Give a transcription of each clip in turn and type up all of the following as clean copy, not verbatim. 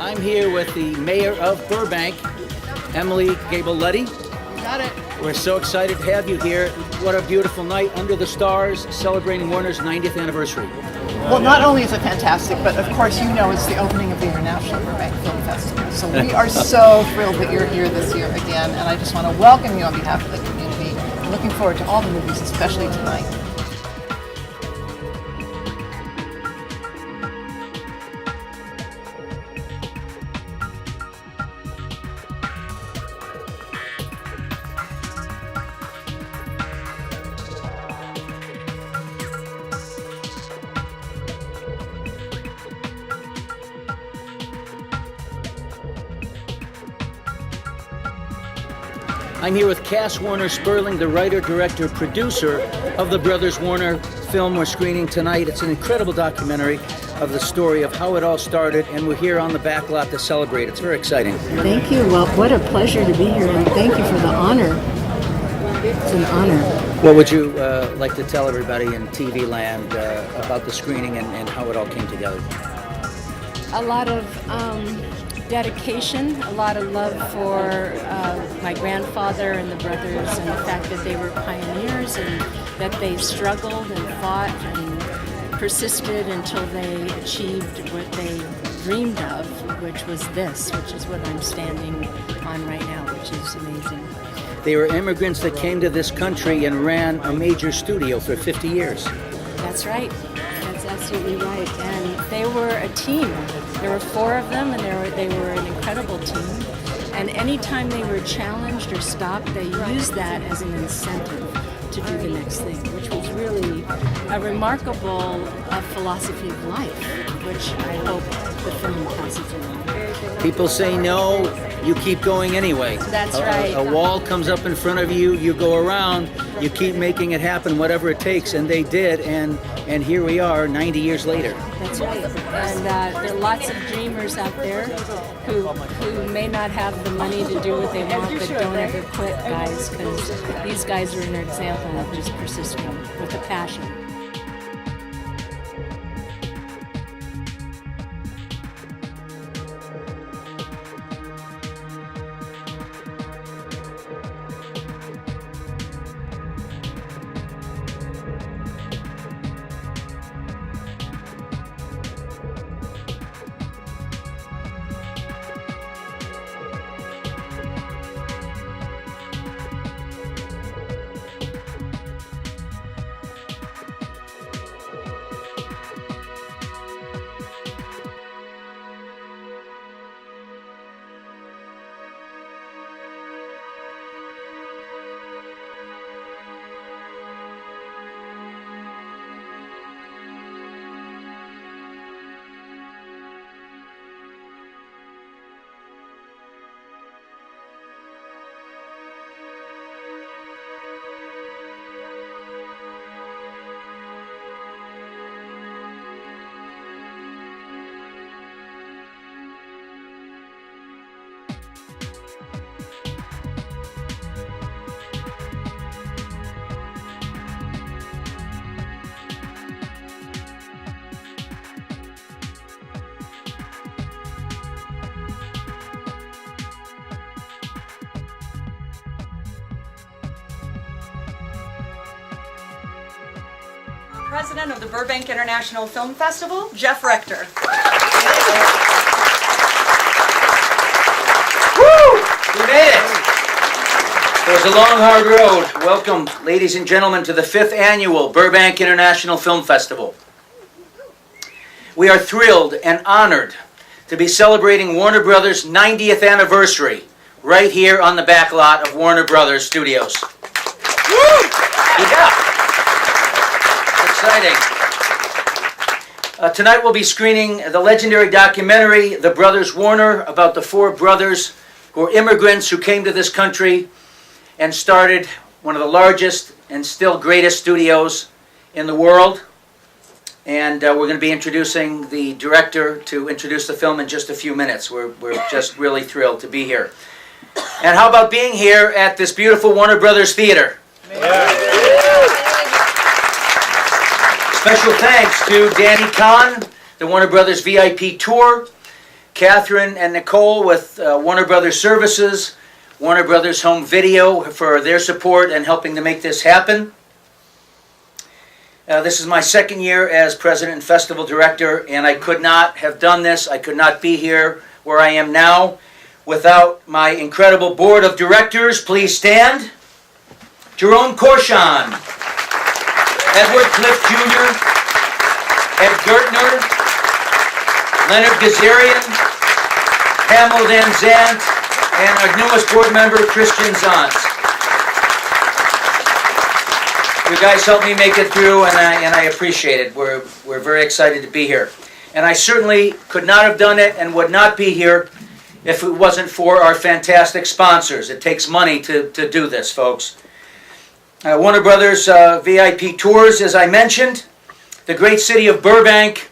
I'm here with the mayor of Burbank, Emily Gabeletti. Got it. We're so excited to have you here. What a beautiful night under the stars, celebrating Warner's 90th anniversary. Well, not only is it fantastic, but of course you know it's the opening of the International Burbank Film Festival. So we are so thrilled that you're here this year again, and I just want to welcome you on behalf of the community. I'm looking forward to all the movies, especially tonight. I'm here with Cass Warner Sperling, the writer, director, producer of the Brothers Warner film we're screening tonight. It's an incredible documentary of the story of how it all started, and we're here on the back lot to celebrate. It's very exciting. Thank you. Well, what a pleasure to be here, and thank you for the honor. It's an honor. What would you like to tell everybody in TV land about the screening and how it all came together? A lot of dedication, a lot of love for my grandfather and the brothers, and the fact that they were pioneers and that they struggled and fought and persisted until they achieved what they dreamed of, which was this, which is what I'm standing on right now, which is amazing. They were immigrants that came to this country and ran a major studio for 50 years. That's right. That's absolutely right. And they were a team. There were 4 of them, and they were an incredible team. And anytime they were challenged or stopped, they used that as an incentive to do the next thing, which was really a remarkable philosophy of life, which I hope the film passes along. People say no, you keep going anyway. That's right. A wall comes up in front of you, you go around, you keep making it happen, whatever it takes, and they did, and here we are 90 years later. That's right. And there are lots of dreamers out there who may not have the money to do what they want, but don't ever quit, guys, because these guys are an example of just persisting with a passion. President of the Burbank International Film Festival, Jeff Rector. Woo! We made it! It was a long, hard road. Welcome, ladies and gentlemen, to the 5th annual Burbank International Film Festival. We are thrilled and honored to be celebrating Warner Brothers' 90th anniversary right here on the back lot of Warner Brothers Studios. Woo! Yeah! Exciting. Tonight we'll be screening the legendary documentary, The Brothers Warner, about the 4 brothers who are immigrants who came to this country and started one of the largest and still greatest studios in the world. And we're going to be introducing the director to introduce the film in just a few minutes. We're just really thrilled to be here. And how about being here at this beautiful Warner Brothers Theater? Special thanks to Danny Kahn, the Warner Brothers VIP Tour, Catherine and Nicole with Warner Brothers Services, Warner Brothers Home Video for their support and helping to make this happen. This is my second year as President and Festival Director, and I could not have done this, I could not be here where I am now without my incredible board of directors. Please stand. Jerome Corshon, Edward Cliff Jr., Ed Gertner, Leonard Gazarian, Pamela Van Zandt, and our newest board member, Christian Zantz. You guys helped me make it through, and I appreciate it. We're very excited to be here. And I certainly could not have done it and would not be here if it wasn't for our fantastic sponsors. It takes money to do this, folks. Warner Brothers VIP Tours, as I mentioned, the great city of Burbank,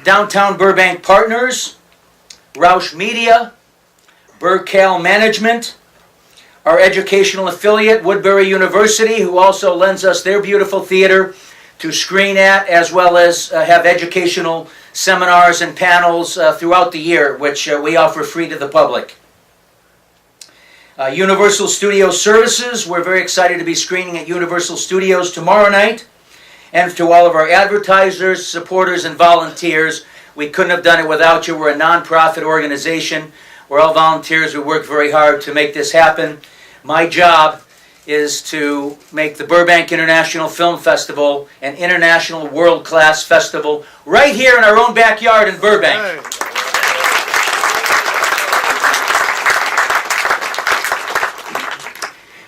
Downtown Burbank Partners, Roush Media, Burcal Management, our educational affiliate, Woodbury University, who also lends us their beautiful theater to screen at, as well as have educational seminars and panels throughout the year, which we offer free to the public. Universal Studio Services, we're very excited to be screening at Universal Studios tomorrow night. And to all of our advertisers, supporters, and volunteers, we couldn't have done it without you. We're a nonprofit organization. We're all volunteers. We work very hard to make this happen. My job is to make the Burbank International Film Festival an international world-class festival right here in our own backyard in Burbank. Hey.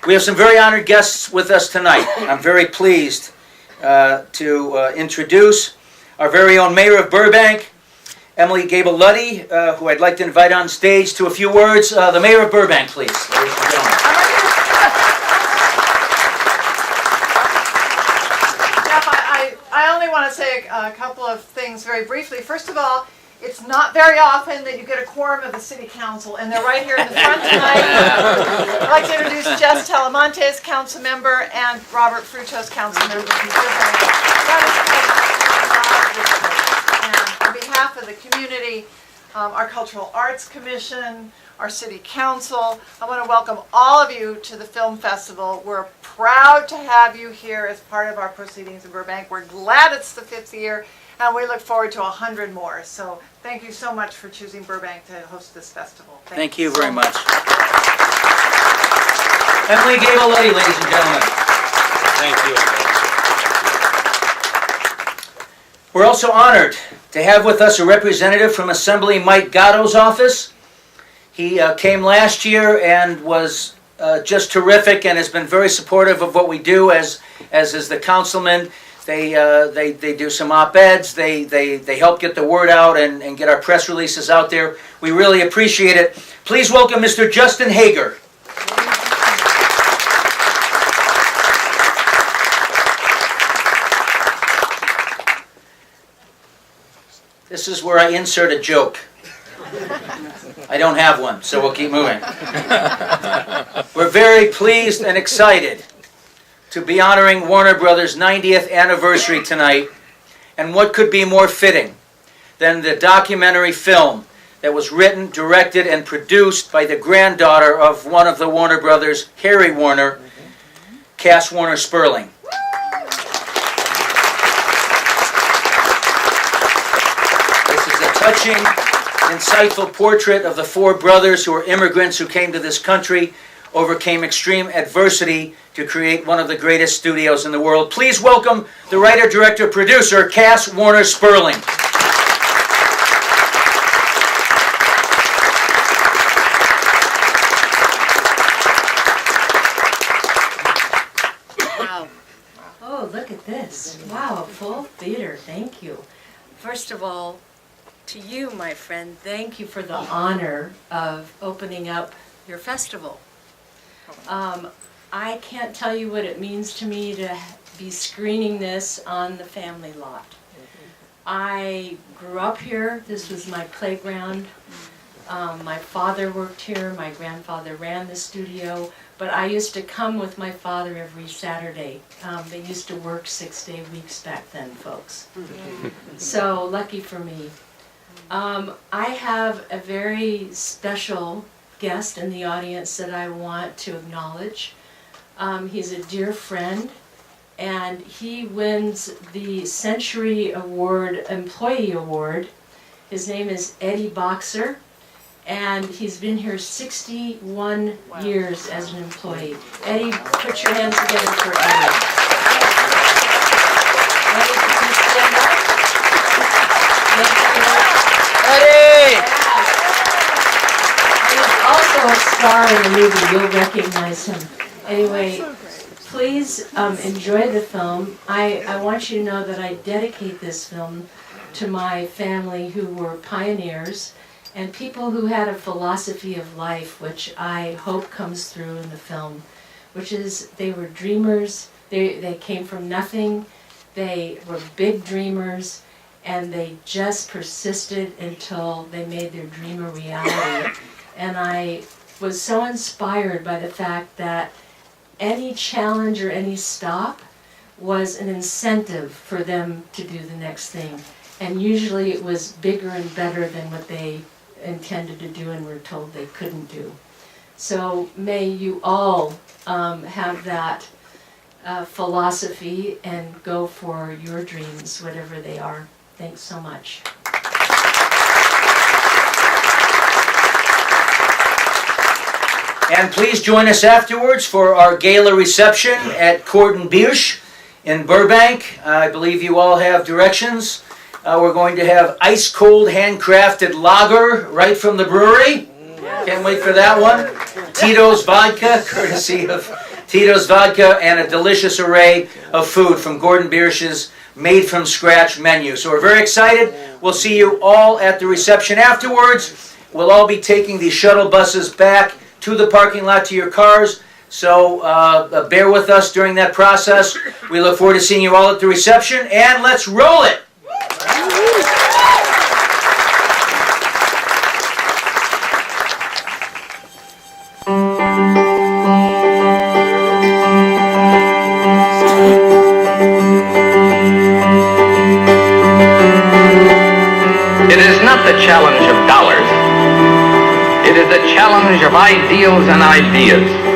We have some very honored guests with us tonight. I'm very pleased to introduce our very own Mayor of Burbank, Emily Gable-Luddy, who I'd like to invite on stage to a few words. The Mayor of Burbank, please, ladies and gentlemen. I only want to say a couple of things very briefly. First of all, it's not very often that you get a quorum of the City Council, and they're right here in the front tonight. I'd like to introduce Jess Talamontes, council member, and Robert Frutos, council member from Burbank. And on behalf of the community, our Cultural Arts Commission, our City Council, I want to welcome all of you to the Film Festival. We're proud to have you here as part of our proceedings in Burbank. We're glad it's the 5th year, and we look forward to 100 more. So thank you so much for choosing Burbank to host this festival. Thank you very much. Emily Gable-Luddy, ladies and gentlemen. Thank you. We're also honored to have with us a representative from Assembly Mike Gatto's office. He came last year and was just terrific and has been very supportive of what we do as is the councilman. They do some op-eds, they help get the word out and get our press releases out there. We really appreciate it. Please welcome Mr. Justin Hager. This is where I insert a joke. I don't have one, so we'll keep moving. We're very pleased and excited to be honoring Warner Brothers' 90th anniversary tonight, and what could be more fitting than the documentary film that was written, directed, and produced by the granddaughter of one of the Warner Brothers, Harry Warner, Cass Warner Sperling. This is a touching, insightful portrait of the four brothers who are immigrants who came to this country, overcame extreme adversity to create one of the greatest studios in the world. Please welcome the writer, director, producer, Cass Warner Sperling. Wow. Oh, look at this. Wow, a full theater. Thank you. First of all, to you, my friend, thank you for the honor of opening up your festival. I can't tell you what it means to me to be screening this on the family lot. I grew up here. This was my playground. My father worked here. My grandfather ran the studio. But I used to come with my father every Saturday. They used to work 6-day weeks back then, folks. So lucky for me. I have a very special guest in the audience that I want to acknowledge. He's a dear friend, and he wins the Century Award Employee Award. His name is Eddie Boxer, and he's been here 61 years as an employee. Eddie, put your hands together for Eddie. Eddie, can you stand up? Thank you. Eddie! He's also a star in the movie. You'll recognize him. Anyway, please enjoy the film. I want you to know that I dedicate this film to my family who were pioneers and people who had a philosophy of life, which I hope comes through in the film, which is they were dreamers. They came from nothing. They were big dreamers, and they just persisted until they made their dream a reality. And I was so inspired by the fact that any challenge or any stop was an incentive for them to do the next thing. And usually it was bigger and better than what they intended to do and were told they couldn't do. So may you all have that philosophy and go for your dreams, whatever they are. Thanks so much. And please join us afterwards for our gala reception at Cordon Biersch in Burbank. I believe you all have directions. We're going to have ice-cold handcrafted lager right from the brewery. Can't wait for that one. Tito's Vodka, courtesy of Tito's Vodka, and a delicious array of food from Gordon Biersch's made-from-scratch menu. So we're very excited. We'll see you all at the reception afterwards. We'll all be taking these shuttle buses back to the parking lot to your cars. So bear with us during that process. We look forward to seeing you all at the reception, and let's roll it! It is not the challenge of dollars. It is the challenge of ideals and ideas.